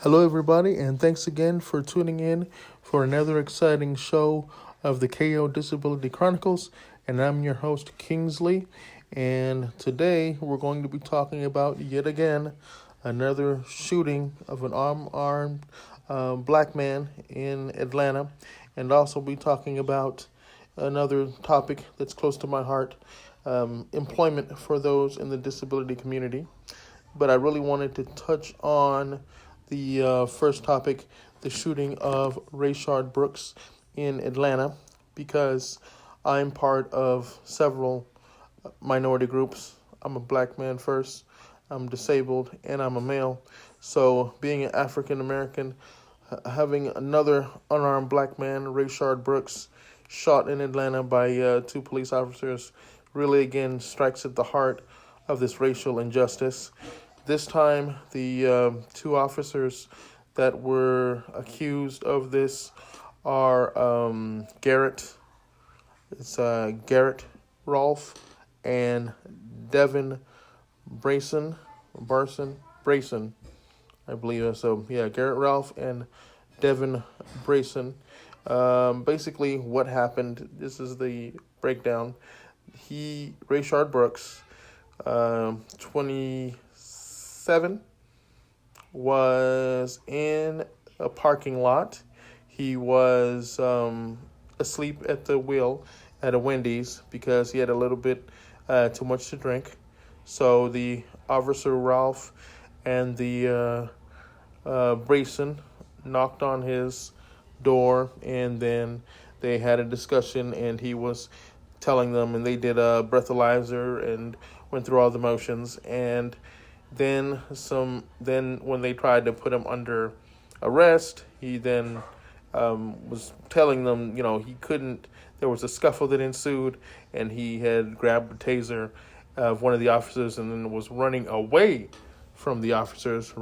Hello, everybody, and thanks again for tuning in for another exciting show of the KO Disability Chronicles. And I'm your host, Kingsley. And today we're going to be talking about, yet again, another shooting of an armed black man in Atlanta. And also be talking about another topic that's close to my heart, employment for those in the disability community. But I really wanted to touch on the first topic, the shooting of Rayshard Brooks in Atlanta, because I'm part of several minority groups. I'm a black man first, I'm disabled, and I'm a male. So being an African American, having another unarmed black man, Rayshard Brooks, shot in Atlanta by two police officers really again strikes at the heart of this racial injustice. This time, the two officers that were accused of this are Garrett Rolfe and Devin Brayson, I believe. So yeah, Garrett Rolfe and Devin Brayson. Basically, what happened? This is the breakdown. Rayshard Brooks, 27, was in a parking lot. He was asleep at the wheel at a Wendy's because he had a little bit too much to drink. So the officer Ralph and the Brayson knocked on his door, and then they had a discussion, and he was telling them, and they did a breathalyzer and went through all the motions, and then when they tried to put him under arrest, he then was telling them, he couldn't. There was a scuffle that ensued, and he had grabbed a taser of one of the officers and then was running away from the officers,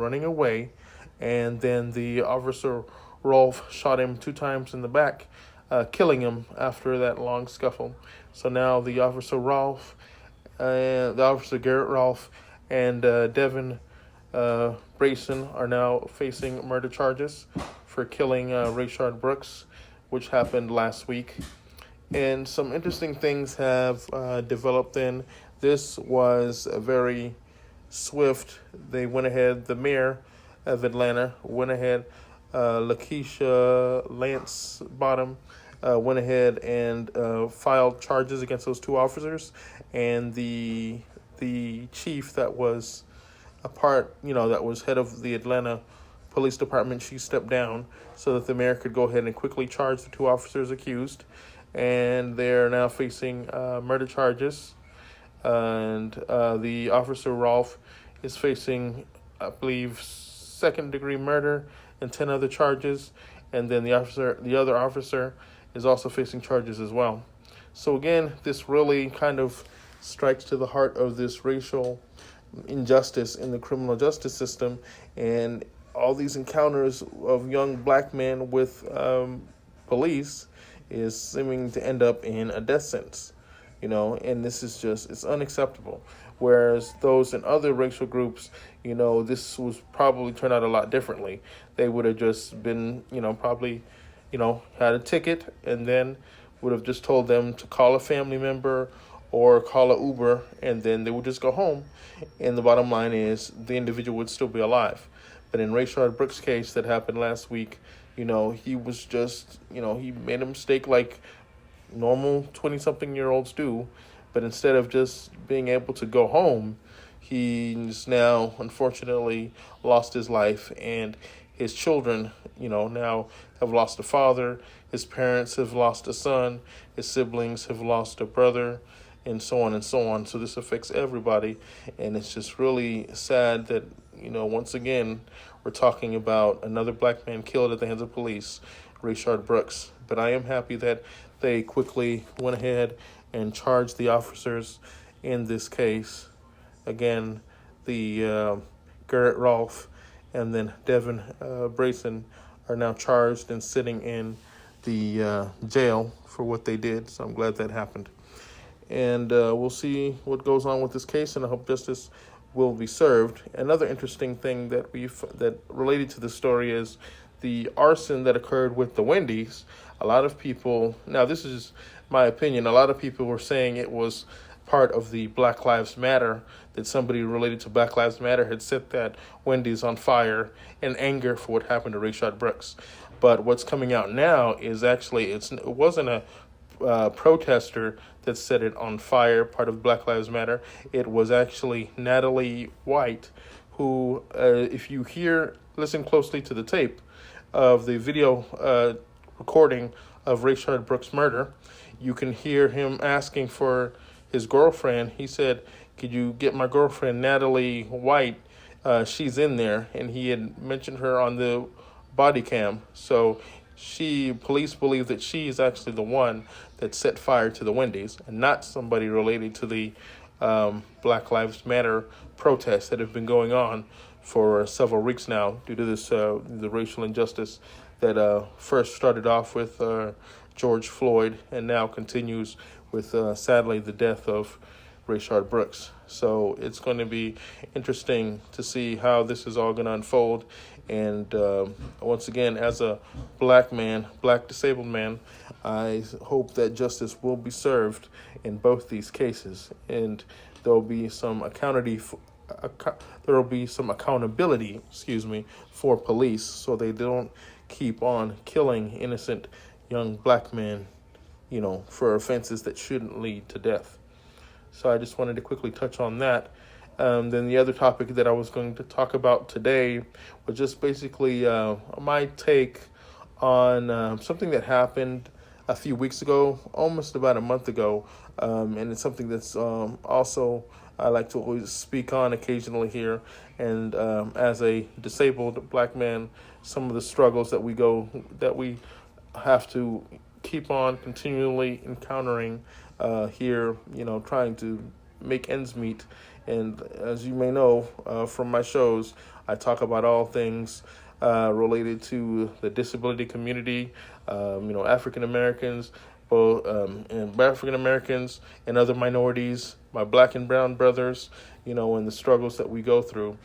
and then the officer Rolfe shot him 2 times in the back, killing him after that long scuffle. So now the officer Garrett Rolfe and Devin Brayson are now facing murder charges for killing Rayshard Brooks, which happened last week. And some interesting things have developed then. This was a very swift. They went ahead, the mayor of Atlanta went ahead, Lakeisha Lance Bottom went ahead and filed charges against those 2 officers, and the chief that was that was head of the Atlanta Police Department, she stepped down so that the mayor could go ahead and quickly charge the 2 officers accused, and they're now facing murder charges. And the officer Rolfe is facing, I believe, 2nd-degree murder and 10 other charges, and then the other officer is also facing charges as well. So again, this really kind of strikes to the heart of this racial injustice in the criminal justice system, and all these encounters of young black men with police is seeming to end up in a death sentence, and this is it's unacceptable. Whereas those in other racial groups, this was probably turned out a lot differently. They would have just been, probably, had a ticket, and then would have just told them to call a family member or call an Uber, and then they would just go home. And the bottom line is the individual would still be alive. But in Rayshard Brooks' case that happened last week, he was just, he made a mistake like normal 20-something-year-olds do. But instead of just being able to go home, he's now, unfortunately, lost his life. And his children, now have lost a father. His parents have lost a son. His siblings have lost a brother, and so on and so on. So this affects everybody. And it's just really sad that, once again, we're talking about another black man killed at the hands of police, Rayshard Brooks. But I am happy that they quickly went ahead and charged the officers in this case. Again, the Garrett Rolfe and then Devin Brayson are now charged and sitting in the jail for what they did. So I'm glad that happened. And we'll see what goes on with this case, and I hope justice will be served. Another interesting thing that related to the story is the arson that occurred with the Wendy's. A lot of people, now this is my opinion, a lot of people were saying it was part of the Black Lives Matter, that somebody related to Black Lives Matter had set that Wendy's on fire in anger for what happened to Rayshard Brooks. But what's coming out now is actually it wasn't a protester that set it on fire, part of Black Lives Matter. It was actually Natalie White, who, if you listen closely to the tape of the video recording of Rayshard Brooks' murder, you can hear him asking for his girlfriend. He said, "Could you get my girlfriend, Natalie White? She's in there." And he had mentioned her on the body cam. So police believe that she is actually the one that set fire to the Wendy's and not somebody related to the Black Lives Matter protests that have been going on for several weeks now due to this the racial injustice that first started off with George Floyd and now continues with, sadly, the death of Rayshard Brooks. So it's going to be interesting to see how this is all going to unfold. And once again, as a black disabled man, I hope that justice will be served in both these cases, and there will be some accountability, for police, so they don't keep on killing innocent young black men, for offenses that shouldn't lead to death. So I just wanted to quickly touch on that. Then the other topic that I was going to talk about today was just basically my take on something that happened a few weeks ago, almost about a month ago, and it's something that's also I like to always speak on occasionally here. And as a disabled black man, some of the struggles that we have to keep on continually encountering here, trying to make ends meet. And as you may know from my shows, I talk about all things related to the disability community, African Americans, and African Americans and other minorities, my black and brown brothers, and the struggles that we go through.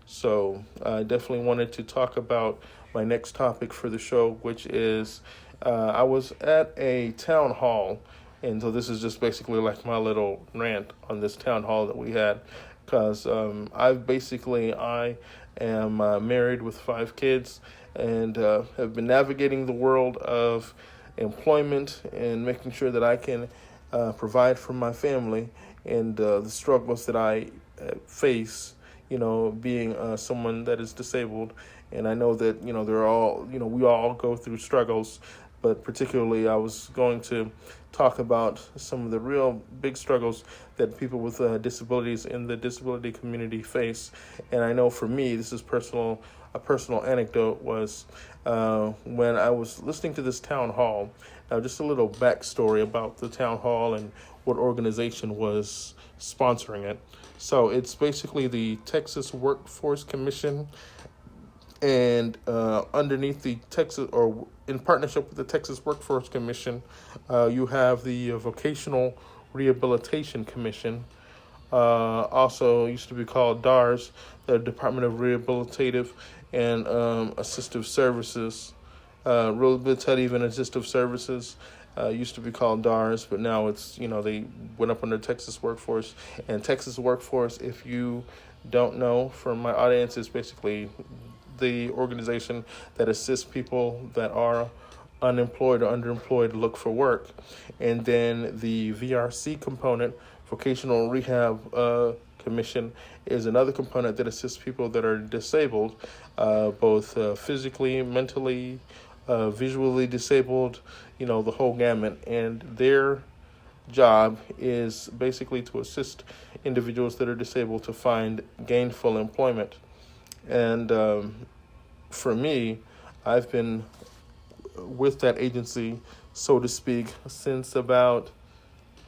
So I definitely wanted to talk about my next topic for the show, which is I was at a town hall. And so this is just basically like my little rant on this town hall that we had, because I am married with 5 kids and have been navigating the world of employment and making sure that I can provide for my family, and the struggles that I face, being someone that is disabled. And I know that, we all go through struggles, but particularly I was going to talk about some of the real big struggles that people with disabilities in the disability community face. And I know for me, this is a personal anecdote was when I was listening to this town hall. Now, just a little backstory about the town hall and what organization was sponsoring it. So it's basically the Texas Workforce Commission, and underneath the Texas, or in partnership with the Texas Workforce Commission, you have the Vocational Rehabilitation Commission, also used to be called DARS, the Department of Rehabilitative and Assistive Services. Rehabilitative and Assistive Services used to be called DARS, but now it's, they went up under Texas Workforce. And Texas Workforce, if you don't know, from my audience, is basically the organization that assists people that are unemployed or underemployed to look for work. And then the VRC component, Vocational Rehab Commission, is another component that assists people that are disabled, both physically, mentally, visually disabled, the whole gamut. And their job is basically to assist individuals that are disabled to find gainful employment. And for me, I've been with that agency, so to speak, since about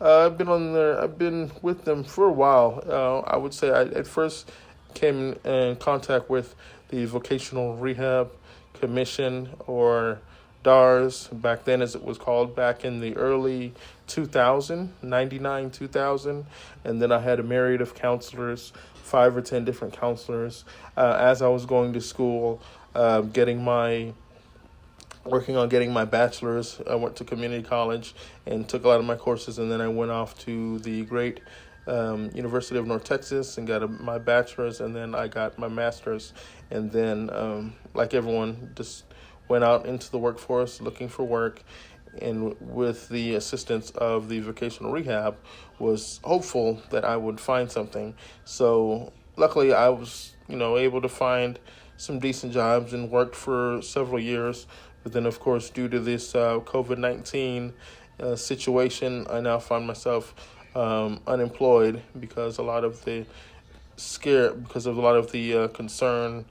I've been with them for a while. I would say I at first came in contact with the Vocational Rehab Commission, or DARS, back then as it was called, back in the early 99, 2000. And then I had a myriad of counselors 5 or 10 different counselors. As I was going to school, working on getting my bachelor's. I went to community college and took a lot of my courses, and then I went off to the great University of North Texas and got my bachelor's, and then I got my master's, and then like everyone, just went out into the workforce looking for work, and with the assistance of the vocational rehab, was hopeful that I would find something. So luckily, I was able to find some decent jobs and worked for several years. But then, of course, due to this COVID-19 situation, I now find myself unemployed because a lot of the concern,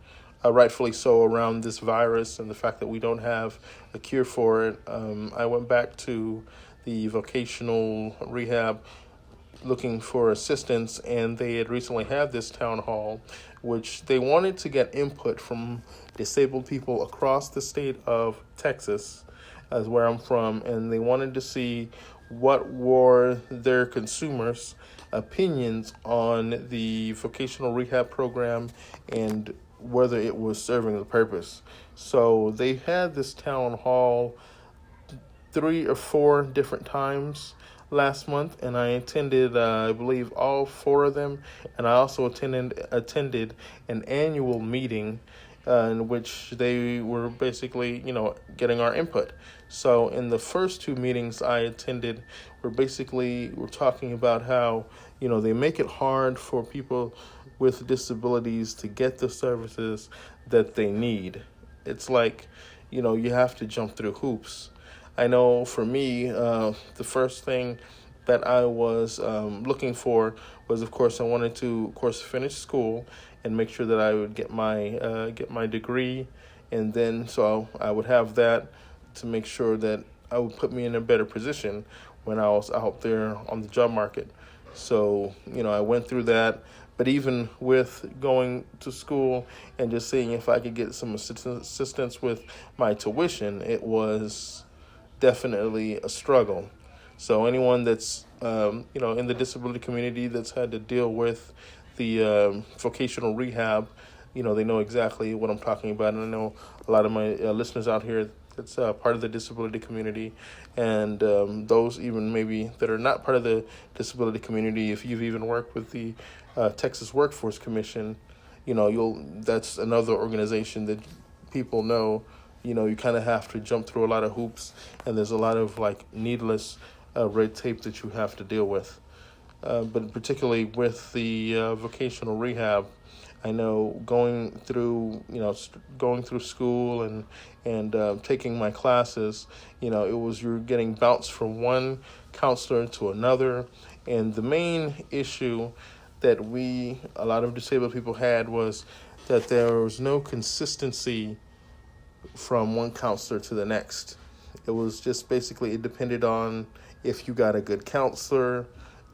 rightfully so, around this virus and the fact that we don't have a cure for it. I went back to the vocational rehab looking for assistance, and they had recently had this town hall, which they wanted to get input from disabled people across the state of Texas, as where I'm from, and they wanted to see what were their consumers' opinions on the vocational rehab program and whether it was serving the purpose. So they had this town hall 3 or 4 different times last month, and I attended, I believe, all 4 of them, and I also attended an annual meeting in which they were basically, getting our input. So in the first 2 meetings I attended, we're talking about how, they make it hard for people with disabilities to get the services that they need. It's like, you have to jump through hoops. I know for me, the first thing that I was looking for was, of course, I wanted to, finish school and make sure that I would get my degree, and then so I would have that to make sure that I would put me in a better position when I was out there on the job market. So, I went through that. But even with going to school and just seeing if I could get some assistance with my tuition, it was definitely a struggle. So anyone that's, in the disability community that's had to deal with the vocational rehab, they know exactly what I'm talking about. And I know a lot of my listeners out here that's part of the disability community, and those even maybe that are not part of the disability community, if you've even worked with the Texas Workforce Commission, that's another organization that people know. You kind of have to jump through a lot of hoops, and there's a lot of needless red tape that you have to deal with. But particularly with the vocational rehab, I know going through school and taking my classes, you're getting bounced from one counselor to another, and the main issue that a lot of disabled people had was that there was no consistency from one counselor to the next. It was just basically, it depended on if you got a good counselor,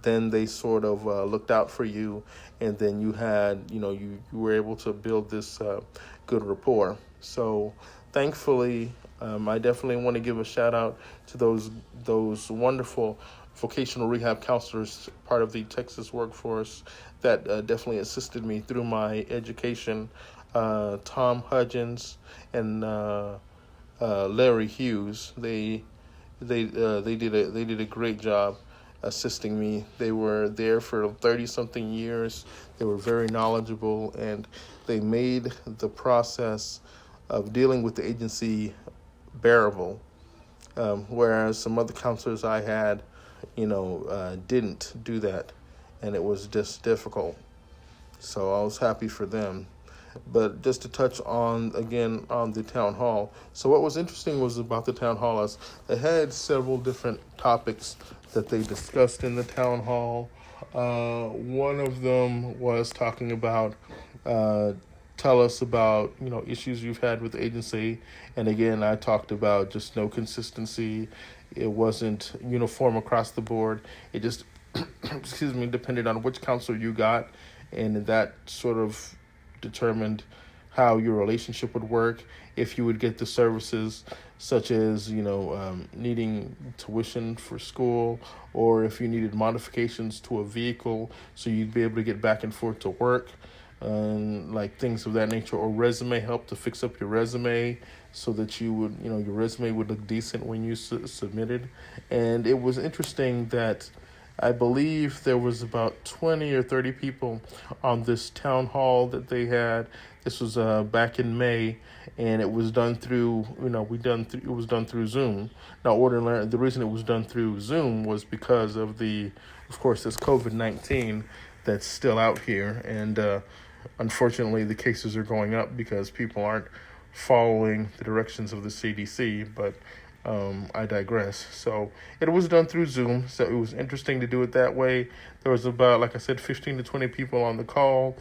then they sort of looked out for you, and then you had, you were able to build this good rapport. So thankfully, I definitely want to give a shout out to those wonderful vocational rehab counselors, part of the Texas workforce, that definitely assisted me through my education. Tom Hudgens and Larry Hughes, they did a great job assisting me. They were there for 30-something years. They were very knowledgeable, and they made the process of dealing with the agency bearable. Whereas some other counselors I had, didn't do that, and it was just difficult. So I was happy for them. But just to touch on the town hall. So what was interesting was about the town hall is they had several different topics that they discussed in the town hall. One of them was talking about tell us about issues you've had with the agency, and again I talked about just no consistency. It wasn't uniform across the board. It just depended on which counselor you got, and that sort of determined how your relationship would work, if you would get the services such as, needing tuition for school, or if you needed modifications to a vehicle so you'd be able to get back and forth to work, and like things of that nature, or resume help to fix up your resume so that you would, your resume would look decent when you submitted. And it was interesting that I believe there was about 20 or 30 people on this town hall that they had. This was back in May, and it was done through, it was done through Zoom. Now, the reason it was done through Zoom was because of of course, this COVID-19 that's still out here, and unfortunately, the cases are going up because people aren't following the directions of the CDC, but I digress. So it was done through Zoom, so it was interesting to do it that way. There was about, like I said, 15 to 20 people on the call,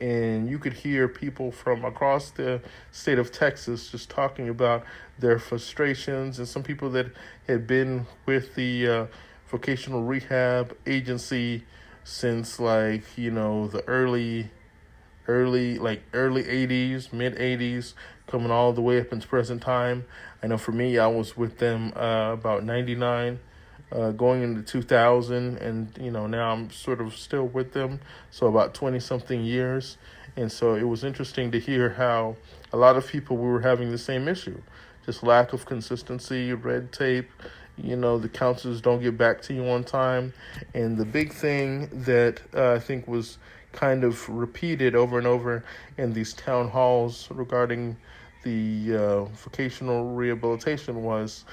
and you could hear people from across the state of Texas just talking about their frustrations, and some people that had been with the vocational rehab agency since the early 80s, mid 80s, coming all the way up into present time. I know for me, I was with them about 99, going into 2000, and now I'm sort of still with them, so about 20 something years. And so it was interesting to hear how a lot of people were having the same issue, just lack of consistency, red tape. The counselors don't get back to you on time. And the big thing that I think was kind of repeated over and over in these town halls regarding the vocational rehabilitation was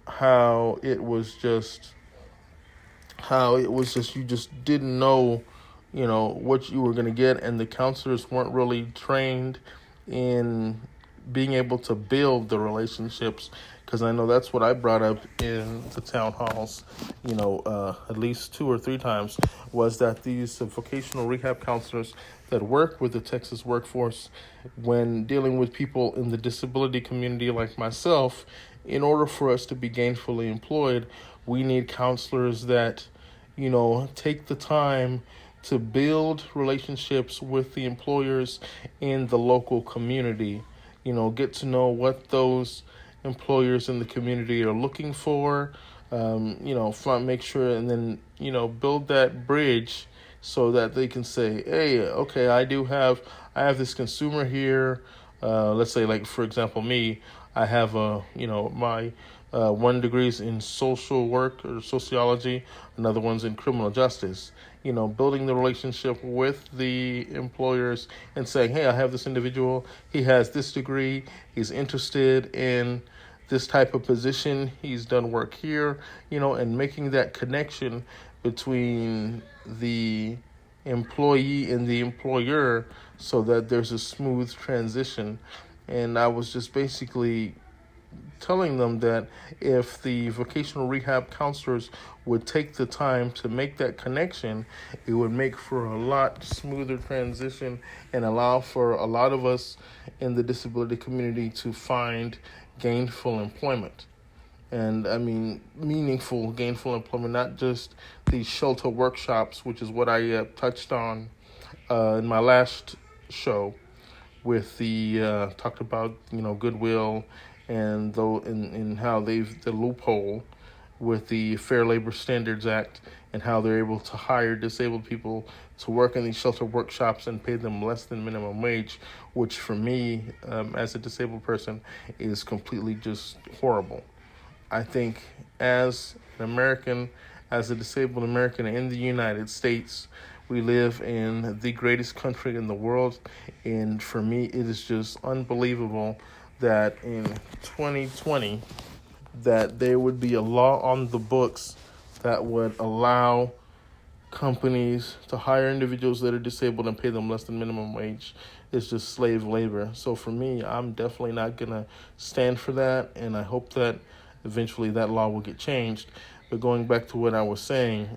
how it was just you just didn't know, what you were going to get, and the counselors weren't really trained in being able to build the relationships, because I know that's what I brought up in the town halls, at least 2 or 3 times, was that these vocational rehab counselors that work with the Texas workforce, when dealing with people in the disability community like myself, in order for us to be gainfully employed, we need counselors that, take the time to build relationships with the employers in the local community. Get to know what those employers in the community are looking for, make sure, and then, build that bridge so that they can say, hey, okay, I have this consumer here. Let's say, like, for example, me, I have my 1 degree's in social work or sociology, another one's in criminal justice. Building the relationship with the employers and saying, hey, I have this individual, he has this degree, he's interested in this type of position, he's done work here, and making that connection between the employee and the employer so that there's a smooth transition. And I was just basically telling them that if the vocational rehab counselors would take the time to make that connection, it would make for a lot smoother transition and allow for a lot of us in the disability community to find gainful employment. And I mean meaningful gainful employment, not just these shelter workshops, which is what I touched on in my last show with the talked about Goodwill and though in how the loophole with the Fair Labor Standards Act, and how they're able to hire disabled people to work in these shelter workshops and pay them less than minimum wage, which for me, as a disabled person, is completely just horrible. I think as an American, as a disabled American in the United States, we live in the greatest country in the world, and for me, it is just unbelievable that in 2020, that there would be a law on the books that would allow companies to hire individuals that are disabled and pay them less than minimum wage. It's just slave labor. So for me, I'm definitely not going to stand for that, and I hope that eventually that law will get changed. But going back to what I was saying,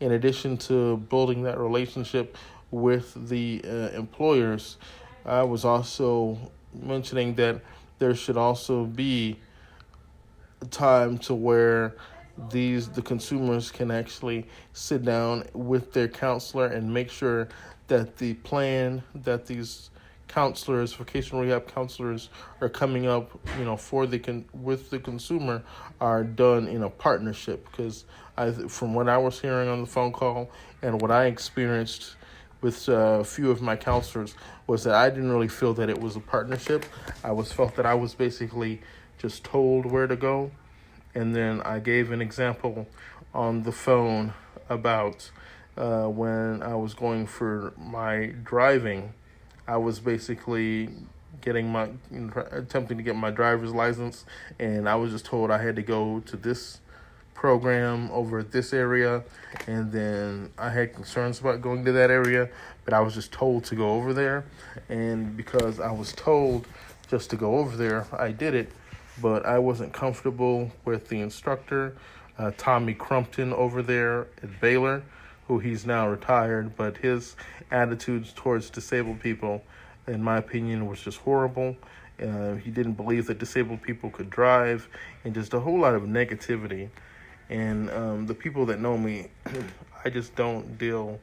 in addition to building that relationship with the employers, I was also mentioning that there should also be a time to where the consumers can actually sit down with their counselor and make sure that the plan that these counselors, vocational rehab counselors, are coming up, for with the consumer, are done in a partnership. Because from what I was hearing on the phone call and what I experienced with a few of my counselors, was that I didn't really feel that it was a partnership. Felt that I was basically just told where to go, and then I gave an example on the phone about when I was going for my driving. I was basically attempting to get my driver's license, and I was just told I had to go to this program over at this area, and then I had concerns about going to that area, but I was just told to go over there, and because I was told just to go over there, I did it, but I wasn't comfortable with the instructor, Tommy Crumpton over there at Baylor, who he's now retired, but his attitudes towards disabled people, in my opinion, was just horrible. He didn't believe that disabled people could drive, and just a whole lot of negativity. And the people that know me, I just don't deal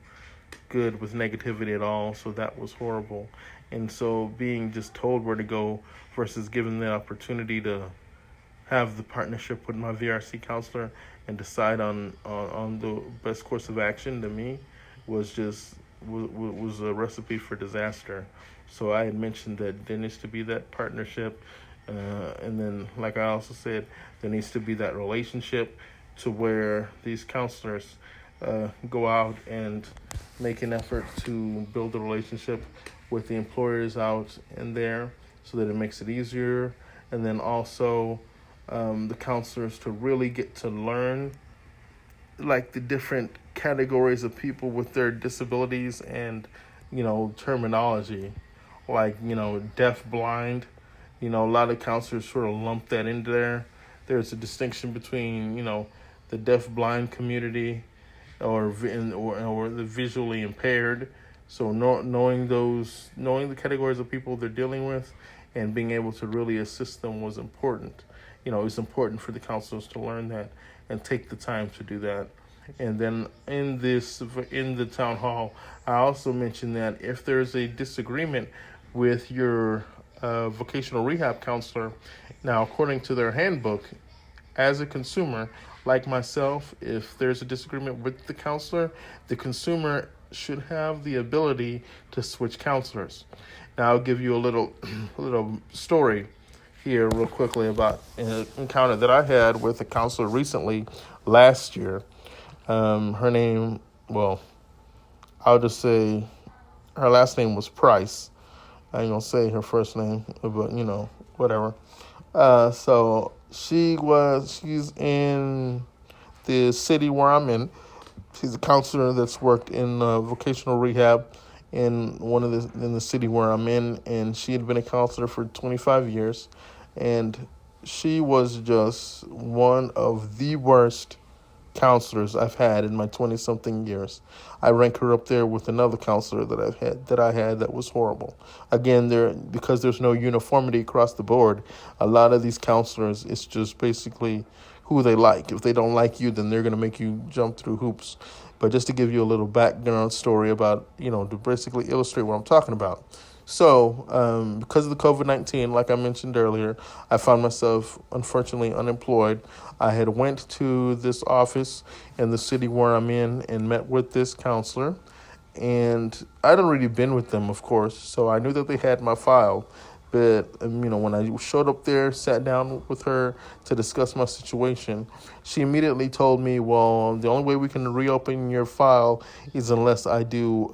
good with negativity at all, so that was horrible. And so being just told where to go versus given the opportunity to have the partnership with my VRC counselor and decide on the best course of action, to me was a recipe for disaster. So I had mentioned that there needs to be that partnership, and then, like I also said, there needs to be that relationship to where these counselors go out and make an effort to build a relationship with the employers out in there, so that it makes it easier. And then also the counselors to really get to learn like the different categories of people with their disabilities and, terminology, like, deaf, blind. A lot of counselors sort of lump that into there. There's a distinction between, the deaf, blind community or the visually impaired. So knowing the categories of people they're dealing with and being able to really assist them was important. It's important for the counselors to learn that and take the time to do that. And then in the town hall, I also mentioned that if there's a disagreement with your vocational rehab counselor, now according to their handbook, as a consumer like myself, if there's a disagreement with the counselor, the consumer should have the ability to switch counselors. Now I'll give you a little story here real quickly about an encounter that I had with a counselor recently last year. Her name, I'll just say her last name was Price. I ain't gonna say her first name, but whatever. So she's in the city where I'm in. She's a counselor that's worked in vocational rehab in the city where I'm in, and she had been a counselor for 25 years, and she was just one of the worst counselors I've had in my 20-something years. I rank her up there with another counselor that I had that was horrible. Again, because there's no uniformity across the board, a lot of these counselors, it's just basically who they like. If they don't like you, then they're going to make you jump through hoops. But just to give you a little background story about, to basically illustrate what I'm talking about. So, because of the COVID-19, like I mentioned earlier, I found myself, unfortunately, unemployed. I had went to this office in the city where I'm in and met with this counselor. And I'd already been with them, of course, so I knew that they had my file. But, when I showed up there, sat down with her to discuss my situation, she immediately told me, well, the only way we can reopen your file is unless I do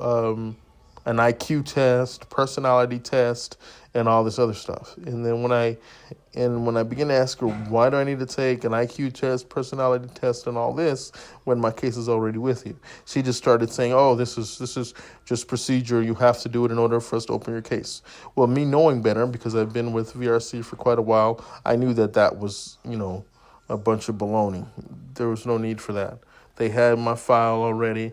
an IQ test, personality test, and all this other stuff. And then when I began to ask her, why do I need to take an IQ test, personality test, and all this when my case is already with you? She just started saying, oh, this is just procedure. You have to do it in order for us to open your case. Well, me knowing better, because I've been with VRC for quite a while, I knew that was, a bunch of baloney. There was no need for that. They had my file already.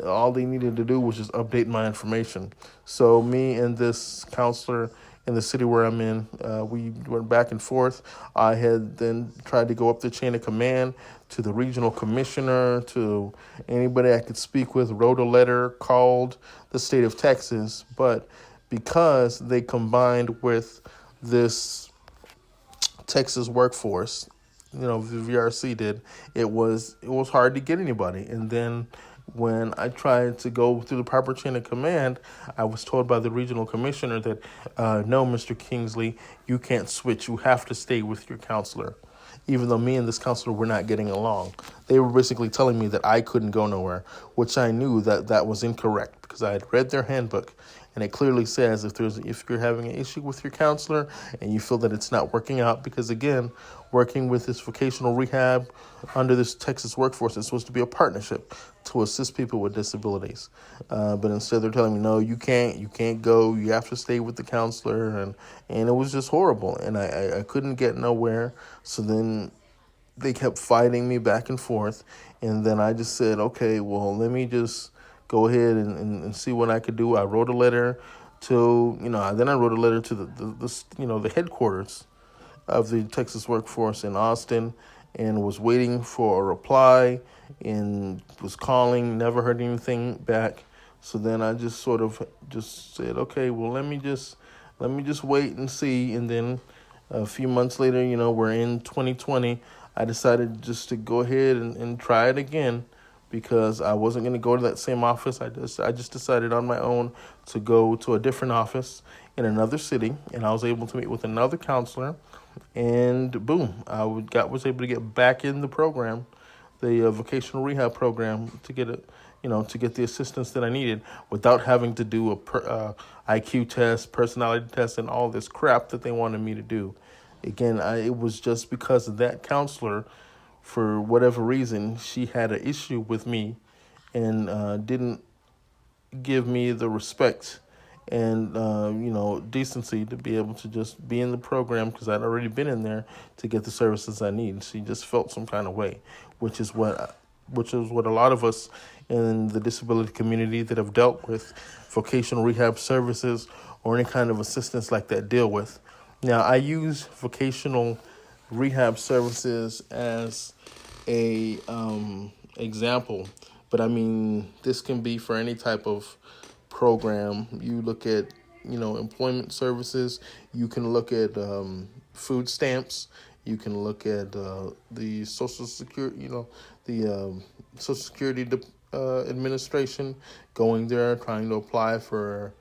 All they needed to do was just update my information. So me and this counselor in the city where I'm in, we went back and forth. I had then tried to go up the chain of command to the regional commissioner, to anybody I could speak with, wrote a letter, called the state of Texas. But because they combined with this Texas workforce, the VRC did. It was hard to get anybody. And then when I tried to go through the proper chain of command, I was told by the regional commissioner that no, Mr. Kingsley, you can't switch. You have to stay with your counselor. Even though me and this counselor were not getting along, they were basically telling me that I couldn't go nowhere, which I knew that was incorrect because I had read their handbook. And it clearly says if you're having an issue with your counselor and you feel that it's not working out, because again, working with this vocational rehab under this Texas workforce is supposed to be a partnership to assist people with disabilities. But instead they're telling me, no, you can't go. You have to stay with the counselor. And it was just horrible. And I couldn't get nowhere. So then they kept fighting me back and forth. And then I just said, okay, well, let me just go ahead and see what I could do. I wrote a letter to, then I wrote a letter to the headquarters of the Texas workforce in Austin, and was waiting for a reply and was calling, never heard anything back. So then I just sort of just said, okay, well, let me just wait and see. And then a few months later, we're in 2020, I decided just to go ahead and try it again, because I wasn't going to go to that same office. I just decided on my own to go to a different office in another city, and I was able to meet with another counselor, and boom, was able to get back in the program, the vocational rehab program, to get to get the assistance that I needed without having to do a IQ test, personality test, and all this crap that they wanted me to do. Again, it was just because of that counselor. For whatever reason, she had an issue with me and didn't give me the respect and, decency to be able to just be in the program, because I'd already been in there to get the services I need. She just felt some kind of way, which is what a lot of us in the disability community that have dealt with vocational rehab services or any kind of assistance like that deal with. Now, I use vocational rehab services as a example, but I mean, this can be for any type of program. You look at employment services. You can look at food stamps. You can look at the Social Security, the Social Security Administration, going there trying to apply for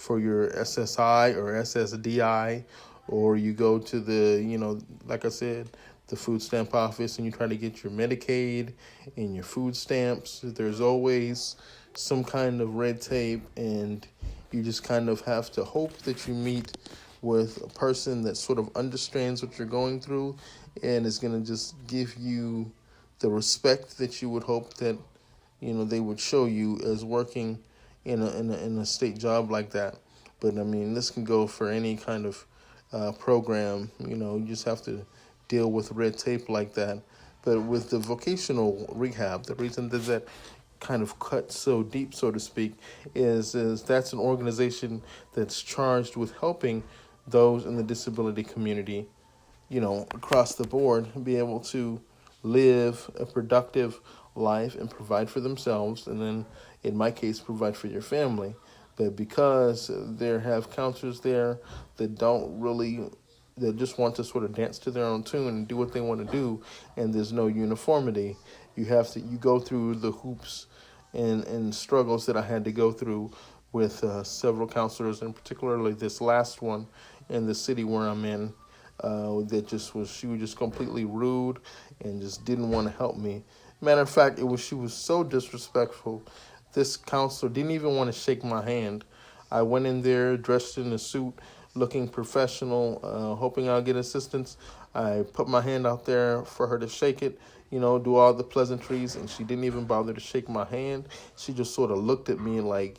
your SSI or SSDI. Or you go to the, like I said, the food stamp office, and you try to get your Medicaid and your food stamps. There's always some kind of red tape, and you just kind of have to hope that you meet with a person that sort of understands what you're going through and is going to just give you the respect that you would hope that, they would show you as working in a state job like that. But I mean, this can go for any kind of program. You just have to deal with red tape like that. But with the vocational rehab, the reason that kind of cuts so deep, so to speak, is that's an organization that's charged with helping those in the disability community, across the board, be able to live a productive life and provide for themselves, and then, in my case, provide for your family. But because there have counselors there that that just want to sort of dance to their own tune and do what they want to do, and there's no uniformity, you go through the hoops and struggles that I had to go through with several counselors, and particularly this last one in the city where I'm in, she was just completely rude and just didn't want to help me. Matter of fact, she was so disrespectful. This counselor didn't even want to shake my hand. I went in there dressed in a suit, looking professional, hoping I'll get assistance. I put my hand out there for her to shake it, do all the pleasantries, and she didn't even bother to shake my hand. She just sort of looked at me like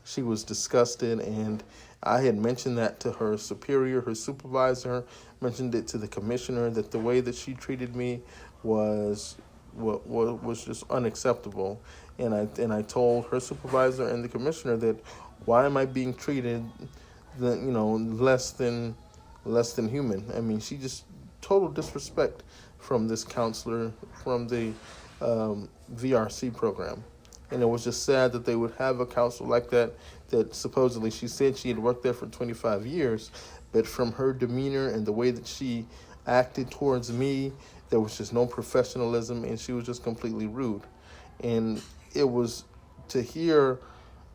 she was disgusted, and I had mentioned that to her superior, her supervisor, mentioned it to the commissioner, that the way that she treated me was just unacceptable. And I told her supervisor and the commissioner that, why am I being treated less than human? I mean, she just total disrespect from this counselor from the VRC program. And it was just sad that they would have a council like that, that supposedly she said she had worked there for 25 years. But from her demeanor and the way that she acted towards me, there was just no professionalism, and she was just completely rude. And it was to hear,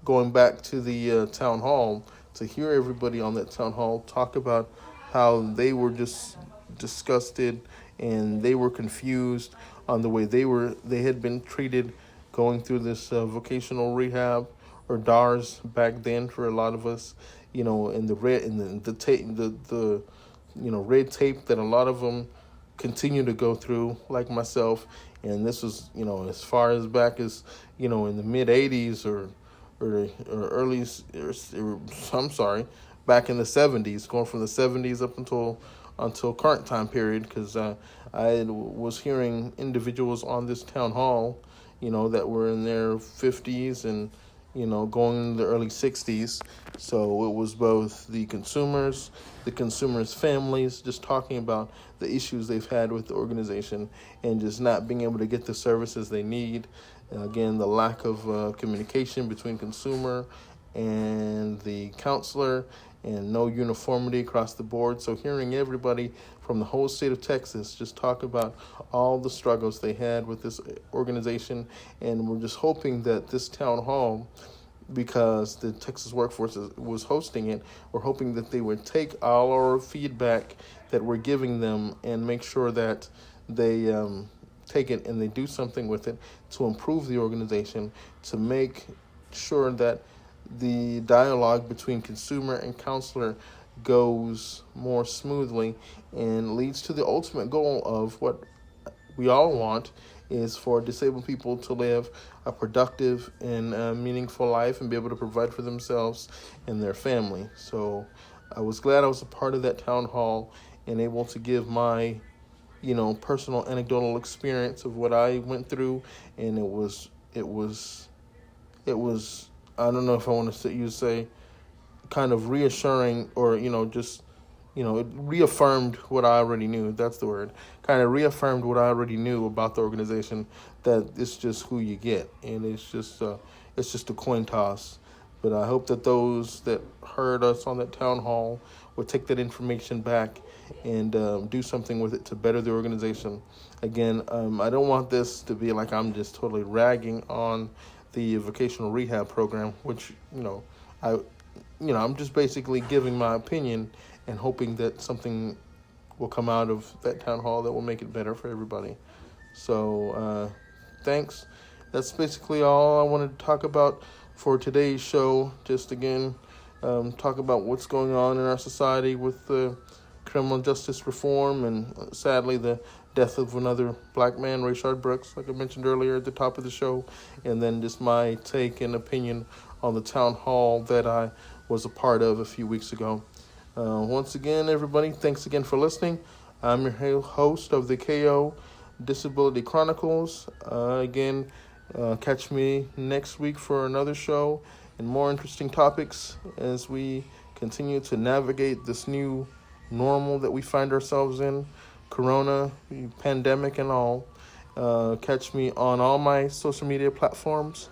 going back to the town hall, to hear everybody on that town hall talk about how they were just disgusted and they were confused on the way they had been treated going through this vocational rehab, or DARS back then for a lot of us, and the red and the tape, the red tape that a lot of them continue to go through, like myself. And this was, as far as back as, in the mid 80s or early, I'm sorry, back in the 70s, going from the 70s up until current time period, because I was hearing individuals on this town hall, that were in their 50s and, going in the early 60s. So it was both the consumers' families, just talking about the issues they've had with the organization and just not being able to get the services they need. Again, the lack of communication between consumer and the counselor, and no uniformity across the board. So hearing everybody from the whole state of Texas just talk about all the struggles they had with this organization, and we're just hoping that this town hall, because the Texas Workforce was hosting it, we're hoping that they would take all our feedback that we're giving them and make sure that they take it and they do something with it to improve the organization, to make sure that the dialogue between consumer and counselor goes more smoothly and leads to the ultimate goal of what we all want, is for disabled people to live a productive and meaningful life and be able to provide for themselves and their family. So I was glad I was a part of that town hall and able to give my, personal anecdotal experience of what I went through. And it was, I don't know if I want to say kind of reassuring, or, it reaffirmed what I already knew. That's the word. Kind of reaffirmed what I already knew about the organization, that it's just who you get. And it's just a coin toss. But I hope that those that heard us on that town hall would take that information back and do something with it to better the organization. Again, I don't want this to be like I'm just totally ragging on the vocational rehab program, which, I'm just basically giving my opinion and hoping that something will come out of that town hall that will make it better for everybody. So, thanks. That's basically all I wanted to talk about for today's show. Just again, talk about what's going on in our society with the criminal justice reform and sadly the death of another black man, Rayshard Brooks, like I mentioned earlier at the top of the show, and then just my take and opinion on the town hall that I was a part of a few weeks ago. Once again, everybody, thanks again for listening. I'm your host of the KO Disability Chronicles. Catch me next week for another show and more interesting topics as we continue to navigate this new normal that we find ourselves in, Corona, pandemic and all. Catch me on all my social media platforms